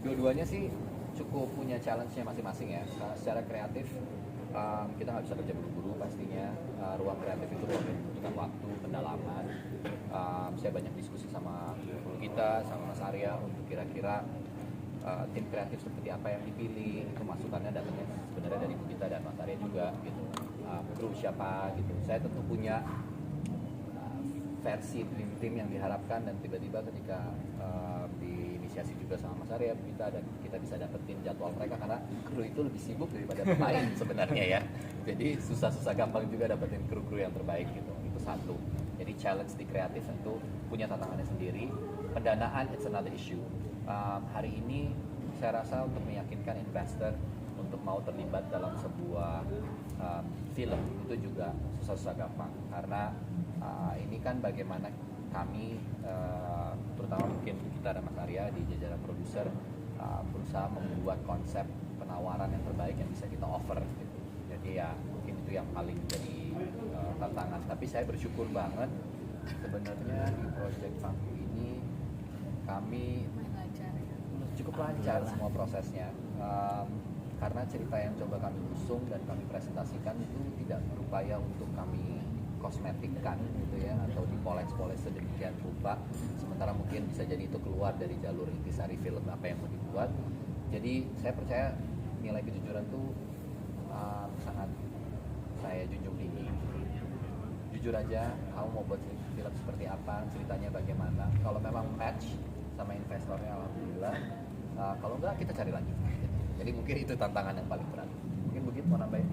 Dua-duanya sih cukup punya challenge-nya masing-masing ya. Secara kreatif kita nggak bisa kerja buru-buru pastinya. Ruang kreatif itu ruang yang membutuhkan waktu, pendalaman. Saya banyak diskusi sama guru kita, sama Mas Arya untuk kira-kira tim kreatif seperti apa yang dipilih. Itu masukannya datangnya sebenarnya dari Bu Gita dan Mas Arya juga gitu. Kru siapa gitu. Saya tentu punya versi dream team yang diharapkan, dan tiba-tiba ketika diinisiasi juga sama Mas Arya kita, dan kita bisa dapetin jadwal mereka karena kru itu lebih sibuk daripada pemain sebenarnya ya. Jadi susah-susah gampang juga dapetin kru-kru yang terbaik gitu. Itu satu. Jadi challenge di kreatif tentu punya tantangannya sendiri. Pendanaan it's another issue. Hari ini saya rasa untuk meyakinkan investor untuk mau terlibat dalam sebuah film itu juga susah-susah gampang, karena ini kan bagaimana kami terutama mungkin kita dan Mas Arya di jajaran produser berusaha membuat konsep penawaran yang terbaik yang bisa kita offer gitu. Jadi ya mungkin itu yang paling jadi tantangan, tapi saya bersyukur banget sebenarnya di project Pangku ini kami cukup lancar semua prosesnya. Karena cerita yang coba kami usung dan kami presentasikan itu tidak berupaya untuk kami kosmetikkan gitu ya, atau dipoles-poles sedemikian rupa, sementara mungkin bisa jadi itu keluar dari jalur intisari film apa yang mau dibuat. Jadi saya percaya nilai kejujuran tuh sangat saya junjung tinggi. Jujur aja, kamu mau buat film seperti apa, ceritanya bagaimana. Kalau memang match sama investornya, alhamdulillah. Kalau enggak, kita cari lagi. Jadi mungkin itu tantangan yang paling berat. Mungkin begitu mau nambahin.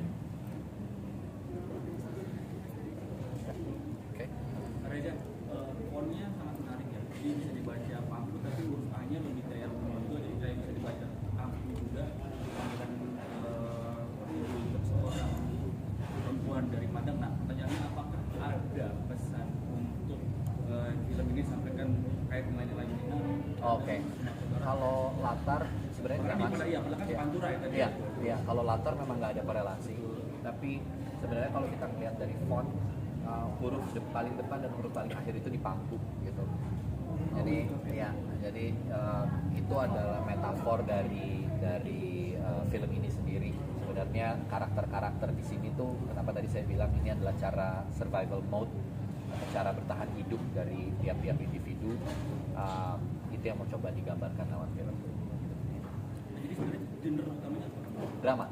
Oke. Reza, fontnya sangat menarik ya. Jadi bisa dibaca Pangku, tapi huruf A-nya lebih kayak juga, jadi kayak bisa dibaca Pangku juga. Dan untuk seorang perempuan dari Padang. Nah, pertanyaannya apakah ada pesan untuk film ini sampaikan kayak pemainnya lainnya? Oke. Kalau latar sebenarnya Pantura ya tadi. Iya. Kalau latar memang nggak ada korelasi. Tapi sebenarnya kalau kita lihat dari font, huruf paling depan dan huruf paling akhir itu di Pangku gitu. Jadi itu adalah metafor dari film ini sendiri. Sebenarnya karakter-karakter di sini tuh, kenapa tadi saya bilang ini adalah cara survival mode, cara bertahan hidup dari tiap-tiap individu. Itu yang mau coba digambarkan lewat film. Jadi sebenarnya genre utamanya Drama.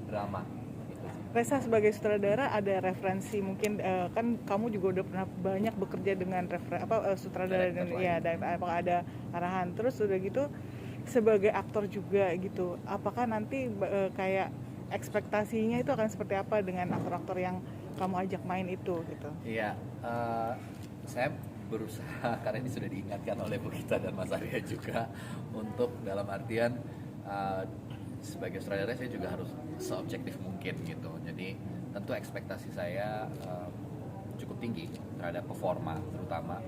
Drama. Itu sih. Reza sebagai sutradara ada referensi mungkin kan kamu juga udah pernah banyak bekerja dengan sutradara dan ya, dan apakah ada arahan terus udah gitu sebagai aktor juga gitu, apakah nanti kayak ekspektasinya itu akan seperti apa dengan aktor-aktor yang kamu ajak main itu gitu? Iya, saya berusaha karena ini sudah diingatkan oleh Bu Gita dan Mas Arya juga, untuk dalam artian sebagai sutradara saya juga harus seobjektif mungkin gitu. Jadi tentu ekspektasi saya cukup tinggi terhadap performa, terutama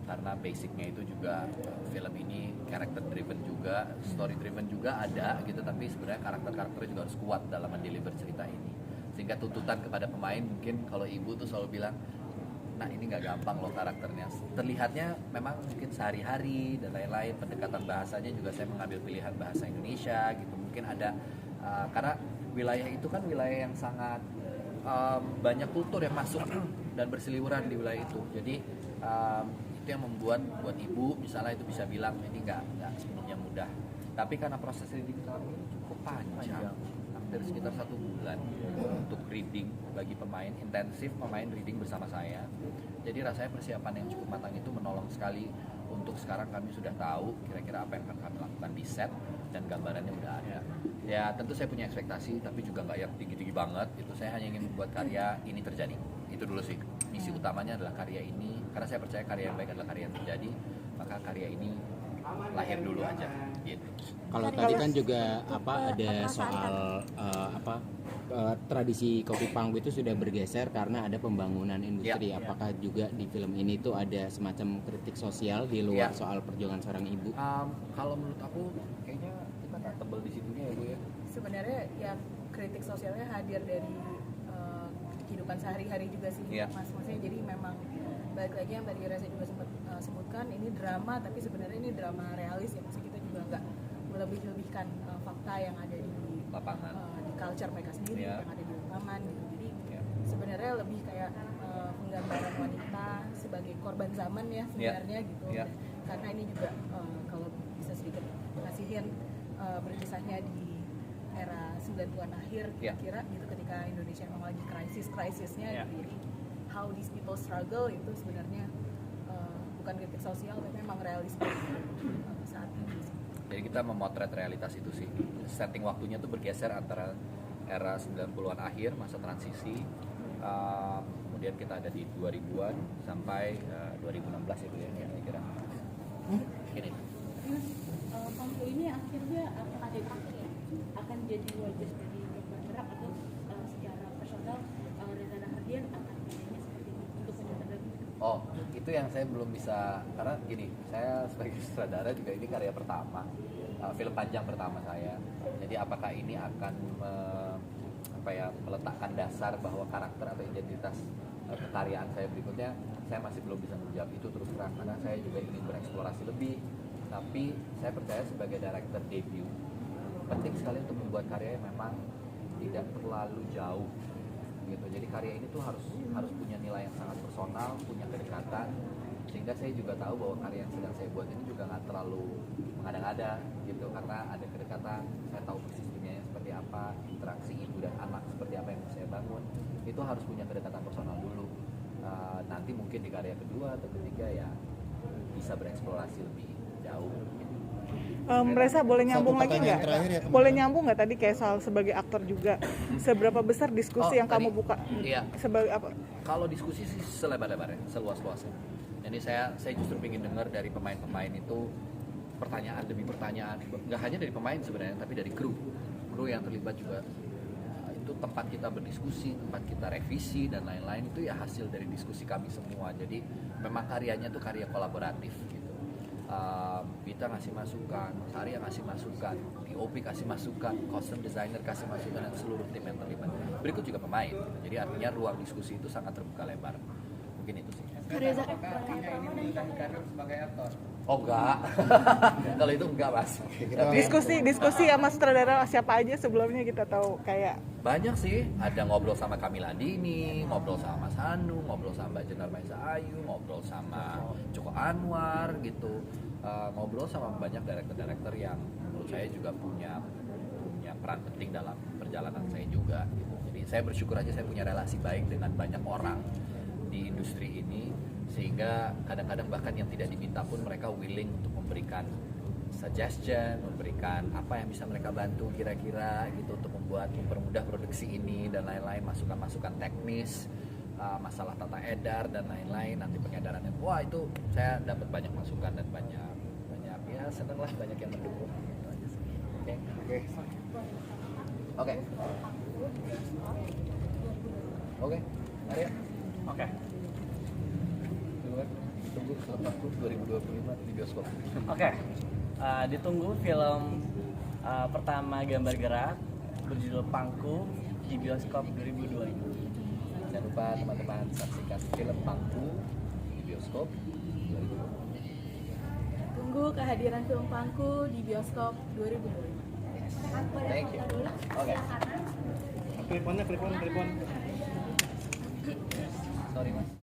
karena basicnya itu juga film ini character driven juga, story driven juga ada gitu, tapi sebenarnya karakter-karakternya juga harus kuat dalam mendeliver cerita ini. Sehingga tuntutan kepada pemain, mungkin kalau ibu tuh selalu bilang, nah ini nggak gampang loh karakternya. Terlihatnya memang mungkin sehari-hari dan lain-lain, pendekatan bahasanya juga saya mengambil pilihan bahasa Indonesia gitu. Mungkin ada karena wilayah itu kan wilayah yang sangat banyak kultur yang masuk dan berseliweran di wilayah itu. Jadi itu yang membuat buat ibu misalnya itu bisa bilang ini nggak sepenuhnya mudah. Tapi karena proses reading kami cukup panjang, hampir sekitar 1 bulan untuk reading bagi pemain, intensif pemain reading bersama saya. Jadi rasanya persiapan yang cukup matang itu menolong sekali untuk sekarang kami sudah tahu kira-kira apa yang akan kami lakukan di set dan gambarannya udah ada. Ya tentu saya punya ekspektasi, tapi juga nggak yang tinggi-tinggi banget. Itu saya hanya ingin membuat karya ini terjadi. Itu dulu sih. Misi utamanya adalah karya ini, karena saya percaya karya yang baik adalah karya yang terjadi. Maka karya ini lahir dulu aja. Gitu. Kalau tadi kan juga ada soal tradisi kopi Pangku itu sudah bergeser karena ada pembangunan industri. Apakah juga di film ini tuh ada semacam kritik sosial di luar soal perjuangan seorang ibu? Kalau menurut aku kayaknya kita nggak tebel di situnya ya Bu ya. Sebenarnya ya kritik sosialnya hadir dari kehidupan sehari-hari juga sih Mas. Maksudnya jadi memang balik lagi yang tadi Reza juga sempat sebutkan, ini drama tapi sebenarnya ini drama realis ya, maksudnya kita juga nggak melebih-lebihkan fakta yang ada di Lapangan. di culture mereka sendiri, Yeah. yang ada di lapangan gitu. Jadi Yeah. sebenarnya lebih kayak penggambaran wanita sebagai korban zaman ya sebenarnya gitu. Yeah. Karena ini juga kalau bisa sedikit ngasihin berkisahnya di era 90-an akhir Yeah. kira-kira gitu, ketika Indonesia memang lagi krisisnya. Yeah. Jadi how these people struggle itu sebenarnya bukan kritik sosial tapi memang realisme saat ini sih. Jadi kita memotret realitas itu sih. Setting waktunya tuh bergeser antara era 90-an akhir, masa transisi, kemudian kita ada di 2000-an sampai 2016 itu ya kira-kira. Gini. Pangku ini akhirnya akan dipakai ya, akan jadi wajah dari gambar gerak atau secara personal Reza Rahardian akan mainnya seperti ini untuk menyutradarai. Oh, itu yang saya belum bisa, karena gini, saya sebagai sutradara juga ini karya pertama, film panjang pertama saya. Jadi apakah ini akan meletakkan dasar bahwa karakter atau identitas kekaryaan saya berikutnya, saya masih belum bisa menjawab itu terus terang, karena saya juga ingin bereksplorasi lebih. Tapi saya percaya sebagai director debut, penting sekali untuk membuat karya yang memang tidak terlalu jauh gitu. Jadi karya ini tuh harus punya nilai yang sangat personal, punya kedekatan, sehingga saya juga tahu bahwa karya yang sedang saya buat ini juga nggak terlalu mengada-ngada gitu, karena ada kedekatan. Saya tahu persis dunianya seperti apa, interaksi ibu dan anak seperti apa yang saya bangun. Itu harus punya kedekatan personal dulu. Nanti mungkin di karya kedua atau ketiga ya bisa bereksplorasi lebih jauh gitu. Reza boleh nyambung Satu lagi pertanyaan nggak? terakhir ya, teman-teman. Boleh nyambung nggak tadi kayak soal sebagai aktor juga, seberapa besar diskusi yang tadi, kamu buka iya. sebagai apa? Kalau diskusi sih selebar-lebarnya, seluas-luasnya. Jadi saya justru ingin dengar dari pemain-pemain itu pertanyaan demi pertanyaan, nggak hanya dari pemain sebenarnya, tapi dari kru yang terlibat juga. Itu tempat kita berdiskusi, tempat kita revisi dan lain-lain, itu ya hasil dari diskusi kami semua. Jadi memang karyanya tuh karya kolaboratif gitu. Kita ngasih masukan, Mas Arya ngasih masukan, DOP kasih masukan, costume designer kasih masukan, dan seluruh tim yang terlibat. Berikut juga pemain gitu. Jadi artinya ruang diskusi itu sangat terbuka lebar. Mungkin itu sih. Reza, Oh enggak. Kalau itu enggak, Mas. Tapi Diskusi sama sutradara siapa aja sebelumnya kita tahu kayak banyak sih, ada ngobrol sama Kamila Dini, ngobrol sama Mas Hanu, ngobrol sama Mbak Jenar Maisa Ayu, ngobrol sama Joko Anwar gitu. Ngobrol sama banyak director-director yang menurut saya juga punya peran penting dalam perjalanan saya juga gitu. Jadi saya bersyukur aja saya punya relasi baik dengan banyak orang di industri ini, sehingga kadang-kadang bahkan yang tidak diminta pun mereka willing untuk memberikan suggestion, memberikan apa yang bisa mereka bantu kira-kira gitu untuk mempermudah produksi ini dan lain-lain, masukan-masukan teknis, masalah tata edar dan lain-lain, nanti pengedarannya. Wah, itu saya dapat banyak masukan dan banyak ya seneng lah, banyak yang mendukung. Oke, Arya. Oke. Tunggu Pangku 2025 di bioskop. Oke. Ditunggu film pertama gambar gerak berjudul Pangku di bioskop 2025. Jangan lupa teman-teman saksikan film Pangku di bioskop 2025. Tunggu kehadiran film Pangku di bioskop 2025. Thank you. Oke. Klip on. Sorry, Mas.